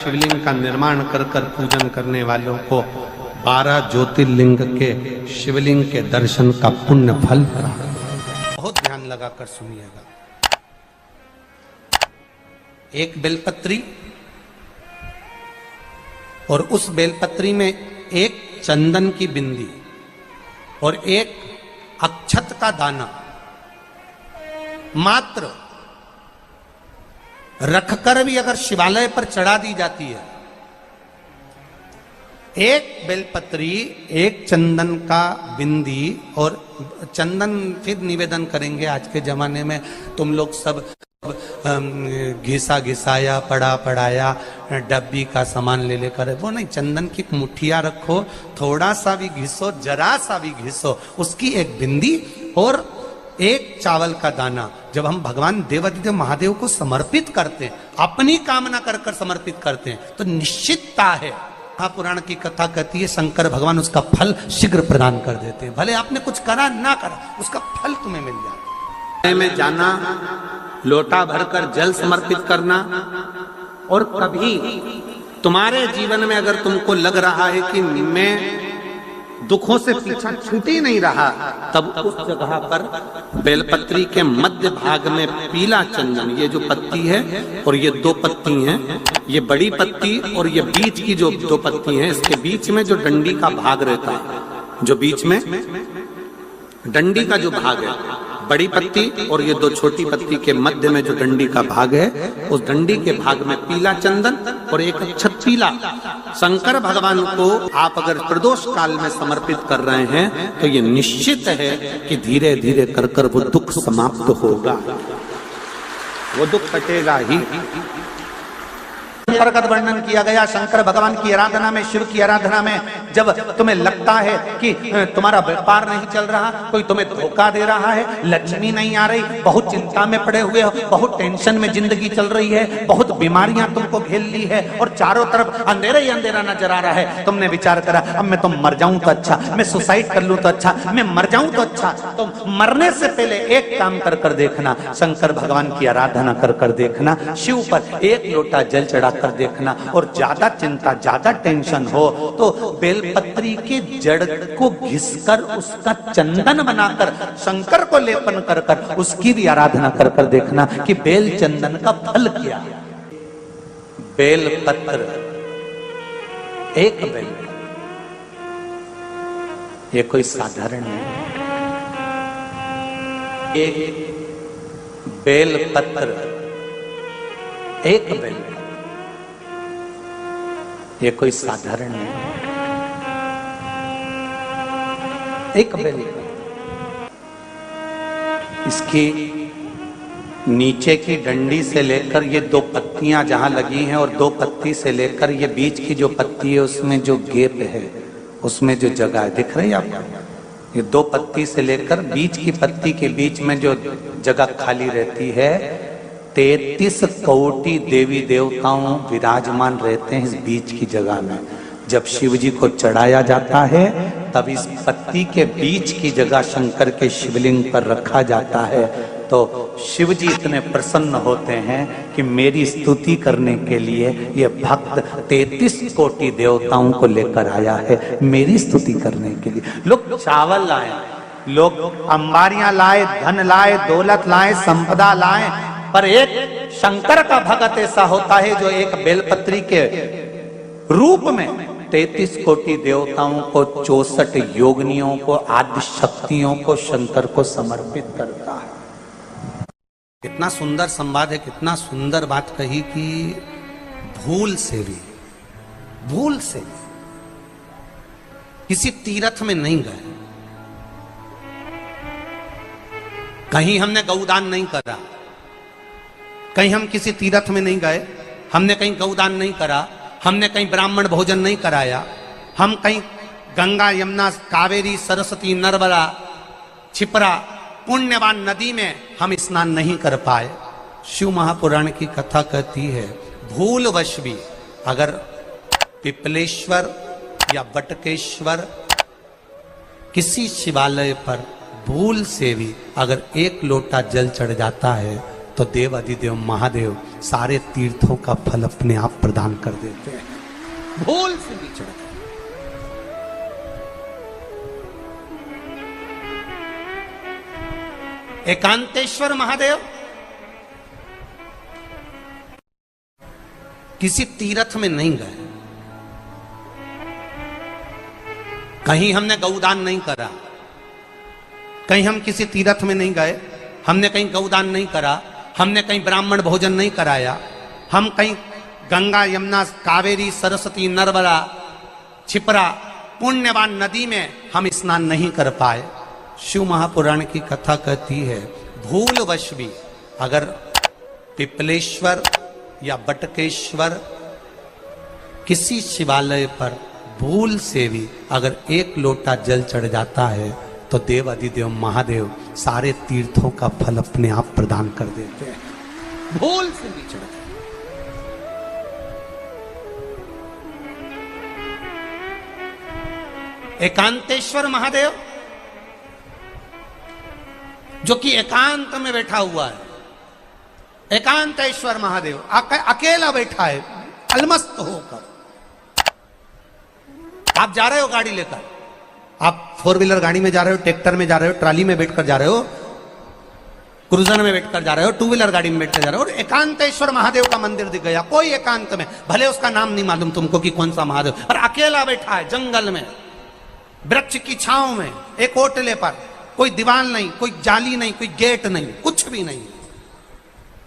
शिवलिंग का निर्माण कर कर पूजन करने वालों को 12 ज्योतिर्लिंग के शिवलिंग के दर्शन का पुण्य फल प्राप्त। बहुत ध्यान लगाकर सुनिएगा। एक बेलपत्री और उस बेलपत्री में एक चंदन की बिंदी और एक अक्षत का दाना मात्र रखकर भी अगर शिवालय पर चढ़ा दी जाती है, एक बेलपत्री, एक चंदन का बिंदी और चंदन फिर निवेदन करेंगे। आज के जमाने में तुम लोग सब घिसा घिसाया पड़ा पड़ाया डब्बी का सामान ले लेकर, वो नहीं, चंदन की मुठ्ठियां रखो, थोड़ा सा भी घिसो, जरा सा भी घिसो, उसकी एक बिंदी और एक चावल का दाना जब हम भगवान देवाधिदेव महादेव को समर्पित करते हैं, अपनी कामना कर कर समर्पित करते हैं, तो निश्चितता है। महापुराण की कथा कहती है शंकर भगवान उसका फल शीघ्र प्रदान कर देते हैं। भले आपने कुछ करा ना करा, उसका फल तुम्हें मिल जाता है। में जाना, लोटा भरकर जल समर्पित करना, और कभी तुम्हारे जीवन में अगर तुमको लग रहा है कि मैं दुखों से पीछा छूट ही नहीं रहा, तब उस जगह पर बेलपत्री के मध्य भाग में पीला चंदन, ये जो पत्ती है और ये दो पत्ती हैं, ये बड़ी पत्ती और ये बीच की जो दो पत्ती हैं, इसके बीच में जो डंडी का भाग रहता है, जो बीच में डंडी का जो भाग है, बड़ी पत्ती और ये दो छोटी पत्ती के मध्य में जो डंडी का भाग है, उस डंडी के भाग में पीला चंदन और एक अक्षत पीला शंकर भगवान को आप अगर प्रदोष काल में समर्पित कर रहे हैं, तो ये निश्चित है कि धीरे धीरे कर कर वो दुख समाप्त होगा, वो दुख कटेगा ही। प्रकट वर्णन किया गया शंकर भगवान की आराधना में, शिव की आराधना में, जब तुम्हें लगता है कि तुम्हारा व्यापार नहीं चल रहा, कोई तुम्हें धोखा दे रहा है, लक्ष्मी नहीं आ रही, बहुत चिंता में पड़े हुए हो, बहुत टेंशन में जिंदगी चल रही है, बहुत बीमारियां तुमको घेर ली है और चारों तरफ अंधेरा ही अंधेरा नजर आ रहा है, तुमने विचार करा अब मैं तो मर जाऊं तो अच्छा, मैं सुसाइड कर लूं तो अच्छा, मैं मर जाऊं तो अच्छा, तो मरने से पहले एक काम कर कर देखना, शंकर भगवान की आराधना कर कर देखना, शिव पर एक लोटा जल चढ़ा कर देखना, और ज्यादा चिंता, ज्यादा टेंशन हो तो बेलपत्री के जड़ को घिसकर उसका चंदन बनाकर शंकर को लेपन कर कर उसकी भी आराधना कर कर देखना कि बेल चंदन का फल क्या है। बेलपत्र, एक बेल, ये कोई साधारण नहीं, एक बेलपत्र, एक बेल, ये कोई साधारण नहीं, एक बेल। इसकी नीचे की डंडी से लेकर ये दो पत्तियां जहां लगी हैं, और दो पत्ती से लेकर ये बीच की जो पत्ती है उसमें जो गैप है, उसमें जो जगह है, दिख रही है आपको? ये दो पत्ती से लेकर बीच की पत्ती के बीच में जो जगह खाली रहती है, 33 कोटि देवी देवताओं विराजमान रहते हैं इस बीच की जगह में। जब शिव जी को चढ़ाया जाता है, तब इस पत्ती के बीच की जगह शंकर के शिवलिंग पर रखा जाता है, तो शिव जी इतने प्रसन्न होते हैं कि मेरी स्तुति करने के लिए ये भक्त 33 कोटि देवताओं को लेकर आया है, मेरी स्तुति करने के लिए। लोग चावल लाए, लोग अंबारियां लाए, धन लाए, दौलत लाए, संपदा लाए, पर एक शंकर का भगत ऐसा होता है जो एक बेलपत्री के रूप में 33 कोटि देवताओं को, 64 योगिनियों को, आदि शक्तियों को शंकर को समर्पित करता है। कितना सुंदर संवाद है, कितना सुंदर बात कही कि भूल से भी किसी तीर्थ में नहीं गए, कहीं हमने गौदान नहीं करा, कहीं हम किसी तीर्थ में नहीं गए, हमने कहीं गौदान नहीं करा, हमने कहीं ब्राह्मण भोजन नहीं कराया, हम कहीं गंगा, यमुना, कावेरी, सरस्वती, नर्मदा, छिपरा, पुण्यवान नदी में हम स्नान नहीं कर पाए। शिव महापुराण की कथा कहती है भूलवश भी अगर पिपलेश्वर या बटकेश्वर किसी शिवालय पर भूल से भी अगर एक लोटा जल चढ़ जाता है, तो देव अधिदेव महादेव सारे तीर्थों का फल अपने आप प्रदान कर देते हैं, भूल से भी चढ़ते। एकांतेश्वर महादेव किसी तीर्थ में नहीं गए, कहीं हमने गौदान नहीं करा, कहीं हम किसी तीर्थ में नहीं गए, हमने कहीं गौदान नहीं करा, हमने कहीं ब्राह्मण भोजन नहीं कराया, हम कहीं गंगा यमुना कावेरी सरस्वती नर्मदा छिपरा पुण्यवान नदी में हम स्नान नहीं कर पाए। शिव महापुराण की कथा कहती है भूलवश भी अगर पिपलेश्वर या बटकेश्वर किसी शिवालय पर भूल से भी अगर एक लोटा जल चढ़ जाता है तो देव अधिदेव महादेव सारे तीर्थों का फल अपने आप प्रदान कर देते हैं, भूल से भी चढ़ते। एकांतेश्वर महादेव जो कि एकांत में बैठा हुआ है, एकांतेश्वर महादेव अकेला बैठा है अलमस्त होकर। आप जा रहे हो गाड़ी लेकर, आप 4 व्हीलर गाड़ी में जा रहे हो, ट्रैक्टर में जा रहे हो, ट्राली में बैठकर जा रहे हो, क्रूजर में बैठकर जा रहे हो, 2 व्हीलर गाड़ी में बैठकर जा रहे हो, और एकांतेश्वर महादेव का मंदिर दिख गया, कोई एकांत में, भले उसका नाम नहीं मालूम तुमको कि कौन सा महादेव, और अकेला बैठा है जंगल में वृक्ष की छांव में एक ओटले पर, कोई दीवार नहीं, कोई जाली नहीं, कोई गेट नहीं, कुछ भी नहीं।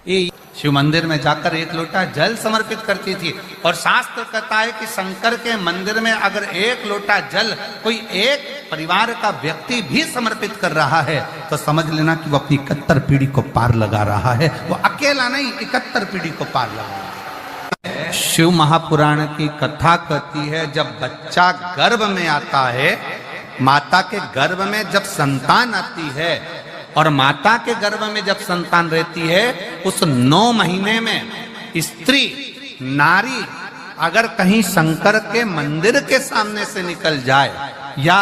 ये शिव मंदिर में जाकर एक लोटा जल समर्पित करती थी, और शास्त्र कहता है कि शंकर के मंदिर में अगर एक लोटा जल कोई एक परिवार का व्यक्ति भी समर्पित कर रहा है तो समझ लेना कि वो अपनी 71 पीढ़ी को पार लगा रहा है, वो अकेला नहीं 71 पीढ़ी को पार लगा रहा है। शिव महापुराण की कथा कहती है जब बच्चा गर्भ में आता है, माता के गर्भ में जब संतान आती है और माता के गर्भ में जब संतान रहती है, उस 9 महीने में स्त्री नारी अगर कहीं शंकर के मंदिर के सामने से निकल जाए, या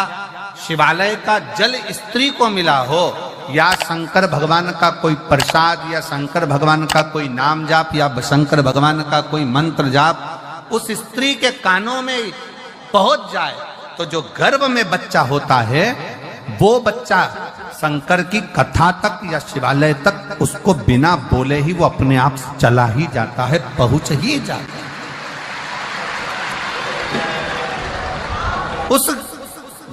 शिवालय का जल स्त्री को मिला हो, या शंकर भगवान का कोई प्रसाद, या शंकर भगवान का कोई नाम जाप, या शंकर भगवान का कोई मंत्र जाप उस स्त्री के कानों में पहुंच जाए, तो जो गर्भ में बच्चा होता है वो बच्चा शंकर की कथा तक या शिवालय तक उसको बिना बोले ही वो अपने आप चला ही जाता है, पहुंच ही जाता है। उस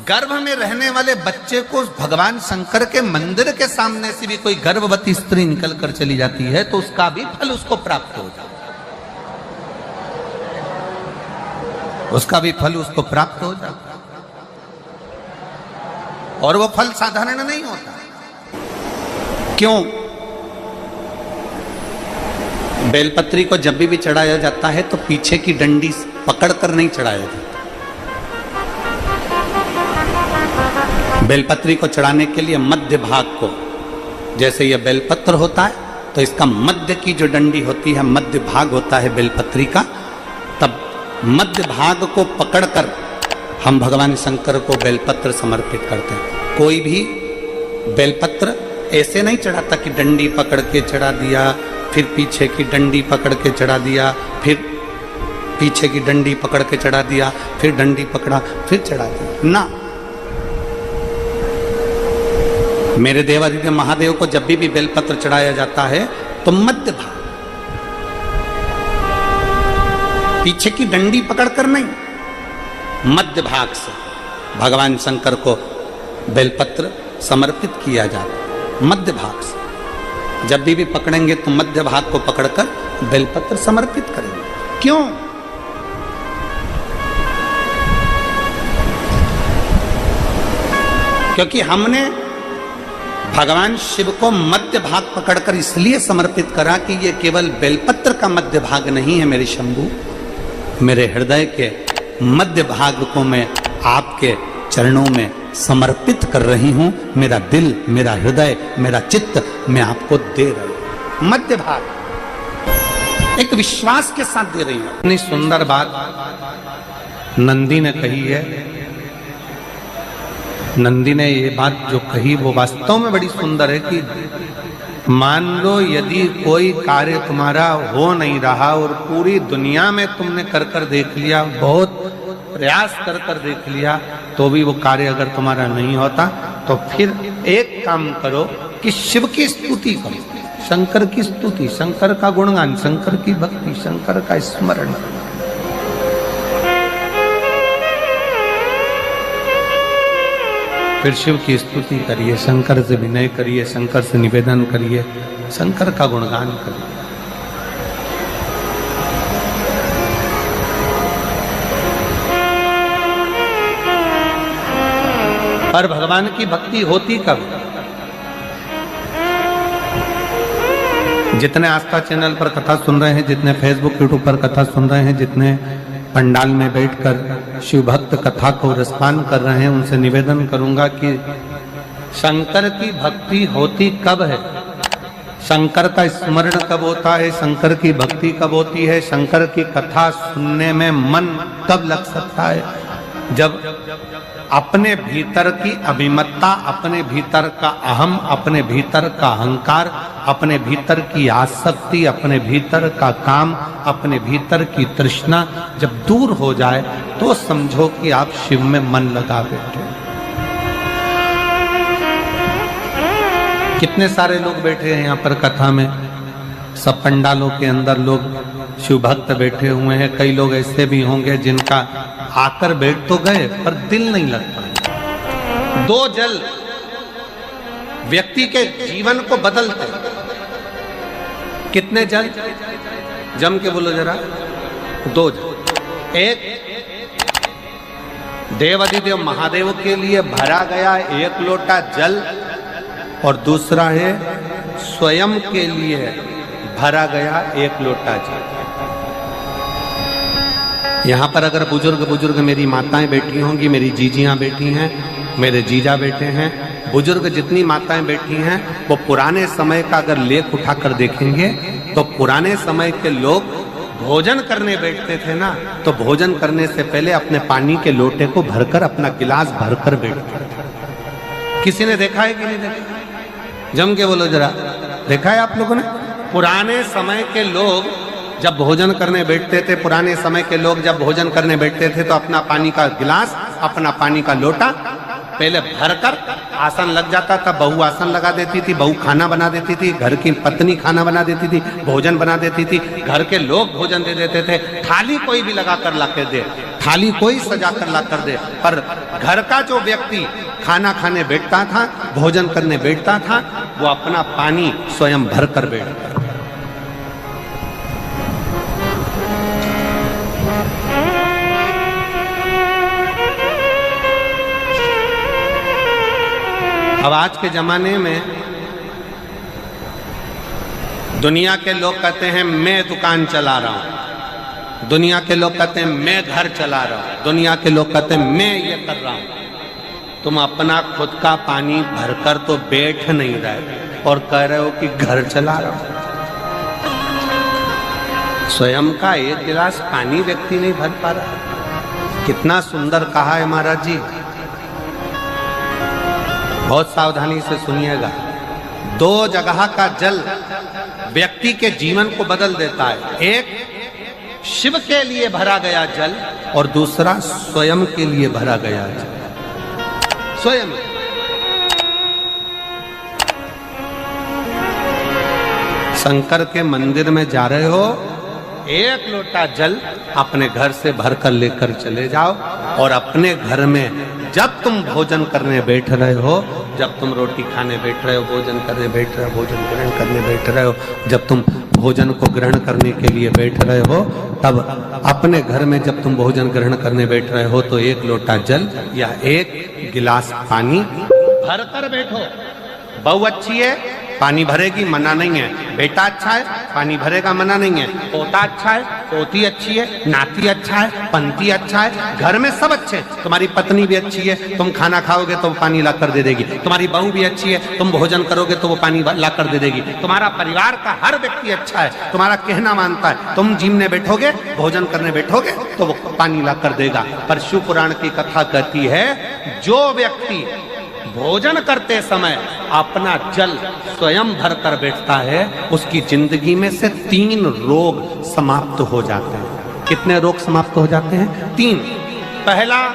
गर्भ में रहने वाले बच्चे को भगवान शंकर के मंदिर के सामने से भी कोई गर्भवती स्त्री निकल कर चली जाती है तो उसका भी फल उसको प्राप्त हो जाता है, उसका भी फल उसको प्राप्त हो जाता है। और वो फल साधारण नहीं होता। क्यों? बेलपत्री को जब भी चढ़ाया जाता है तो पीछे की डंडी पकड़कर नहीं चढ़ाया जाता। बेलपत्री को चढ़ाने के लिए मध्य भाग को, जैसे यह बेलपत्र होता है तो इसका मध्य की जो डंडी होती है, मध्य भाग होता है बेलपत्री का, तब मध्य भाग को पकड़कर हम भगवान शंकर को बेलपत्र समर्पित करते हैं। कोई भी बेलपत्र ऐसे नहीं चढ़ाता कि डंडी पकड़ के चढ़ा दिया, फिर पीछे की डंडी पकड़ के चढ़ा दिया, फिर पीछे की डंडी पकड़ के चढ़ा दिया, फिर डंडी पकड़ा, फिर चढ़ा दिया ना। मेरे देवाधिदेव महादेव को जब भी बेलपत्र चढ़ाया जाता है तो मध्य भाग, पीछे की डंडी पकड़कर नहीं, मध्य भाग से भगवान शंकर को बेलपत्र समर्पित किया जाता। मध्य भाग से जब भी पकड़ेंगे तो मध्य भाग को पकड़कर बेलपत्र समर्पित करेंगे। क्यों? क्योंकि हमने भगवान शिव को मध्य भाग पकड़कर इसलिए समर्पित करा कि ये केवल बेलपत्र का मध्य भाग नहीं है मेरे शंभू, मेरे हृदय के मध्य भाग को मैं आपके चरणों में समर्पित कर रही हूं। मेरा दिल, मेरा हृदय, मेरा चित्त मैं आपको दे रही हूं। मध्य भाग एक विश्वास के साथ दे रही हूं। इतनी सुंदर बात नंदी ने कही है। नंदी ने ये बात जो कही वो वास्तव में बड़ी सुंदर है कि मान लो यदि कोई कार्य तुम्हारा हो नहीं रहा और पूरी दुनिया में तुमने कर कर देख लिया, बहुत प्रयास कर कर देख लिया, तो भी वो कार्य अगर तुम्हारा नहीं होता, तो फिर एक काम करो कि शिव की स्तुति करो, शंकर की स्तुति, शंकर का गुणगान, शंकर की भक्ति, शंकर का स्मरण। फिर शिव की स्तुति करिए, शंकर से विनय करिए, शंकर से निवेदन करिए, शंकर का गुणगान करिए। पर भगवान की भक्ति होती कब? जितने आस्था चैनल पर कथा सुन रहे हैं, जितने फेसबुक यूट्यूब पर कथा सुन रहे हैं, जितने पंडाल में बैठकर शिव भक्त कथा को रसपान कर रहे हैं, उनसे निवेदन करूंगा कि शंकर की भक्ति होती कब है, शंकर का स्मरण कब होता है, शंकर की भक्ति कब होती है, शंकर की कथा सुनने में मन कब लग सकता है? जब अपने भीतर की अभिमत्ता, अपने भीतर का अहम, अपने भीतर का अहंकार, अपने भीतर की आसक्ति, अपने भीतर का काम, अपने भीतर की तृष्णा जब दूर हो जाए, तो समझो कि आप शिव में मन लगा बैठे। कितने सारे लोग बैठे हैं यहाँ पर कथा में, सब पंडालों के अंदर लोग शिव भक्त बैठे हुए हैं। कई लोग ऐसे भी होंगे जिनका आकर बैठ तो गए पर दिल नहीं लगता। दो जल व्यक्ति के जीवन को बदलते। कितने जल? जम के बोलो जरा। दो जल। एक देवाधिदेव महादेव के लिए भरा गया 1 लोटा जल, और दूसरा है स्वयं के लिए भरा गया 1 लोटा जल। यहाँ पर अगर बुजुर्ग मेरी माताएं बैठी होंगी, मेरी जीजियां बैठी हैं, मेरे जीजा बैठे हैं, बुजुर्ग जितनी माताएं बैठी हैं, वो पुराने समय का अगर लेख उठाकर देखेंगे तो पुराने समय के लोग भोजन करने बैठते थे ना, तो भोजन करने से पहले अपने पानी के लोटे को भरकर, अपना गिलास भरकर बैठते थे। किसी ने देखा है कि नहीं देखा? जम के बोलो जरा, देखा है आप लोगों ने? पुराने समय के लोग जब भोजन करने बैठते थे, पुराने समय के लोग जब भोजन करने बैठते थे, तो अपना पानी का गिलास, अपना पानी का लोटा पहले भरकर आसन लग जाता था। बहू आसन लगा देती थी, बहू खाना बना देती थी, घर की पत्नी खाना बना देती थी, भोजन बना देती थी, घर के लोग भोजन दे देते थे। थाली कोई भी लगा कर ला कर दे, थाली कोई सजा कर ला कर दे, पर घर का जो व्यक्ति खाना खाने बैठता था, भोजन करने बैठता था, वो अपना पानी स्वयं भर कर बैठता। अब आज के जमाने में दुनिया के लोग कहते हैं मैं दुकान चला रहा हूं, दुनिया के लोग कहते हैं मैं घर चला रहा हूं, दुनिया के लोग कहते हैं मैं ये कर रहा हूं। तुम अपना खुद का पानी भरकर तो बैठ नहीं रहे और कह रहे हो कि घर चला रहा हूं। स्वयं का 1 गिलास पानी व्यक्ति नहीं भर पा रहा। कितना सुंदर कहा है महाराज जी। बहुत सावधानी से सुनिएगा। 2 जगह का जल व्यक्ति के जीवन को बदल देता है। एक शिव के लिए भरा गया जल, और दूसरा स्वयं के लिए भरा गया जल। स्वयं शंकर के मंदिर में जा रहे हो, 1 लोटा जल अपने घर से भरकर लेकर चले जाओ, और अपने घर में जब तुम भोजन करने बैठ रहे हो, जब तुम रोटी खाने बैठ रहे हो, भोजन करने बैठ रहे हो, भोजन ग्रहण करने बैठ रहे हो, जब तुम भोजन को ग्रहण करने के लिए बैठ रहे हो, तब अपने घर में जब तुम भोजन ग्रहण करने बैठ रहे हो, तो 1 लोटा जल या 1 गिलास पानी भरकर बैठो। बहू अच्छी है, पानी भरेगी, मना नहीं है। बेटा अच्छा है, पानी भरेगा, मना नहीं है। पोता अच्छा है, पोती अच्छी है, नाती अच्छा है, पंती अच्छा है, घर में सब अच्छे। तुम्हारी पत्नी भी अच्छी है, तुम खाना खाओगे तो वो पानी ला कर दे देगी। तुम्हारी बहू भी अच्छी है, तुम भोजन करोगे तो वो पानी ला कर दे देगी। तुम्हारा परिवार का हर व्यक्ति अच्छा है, तुम्हारा कहना मानता है। तुम जिमने बैठोगे, भोजन करने बैठोगे तो वो पानी ला कर देगा। पर शिव पुराण की कथा कहती है, जो व्यक्ति भोजन करते समय अपना जल स्वयं भर कर बैठता है, उसकी जिंदगी में से 3 रोग समाप्त हो जाते हैं। कितने रोग समाप्त हो जाते हैं? 3। पहला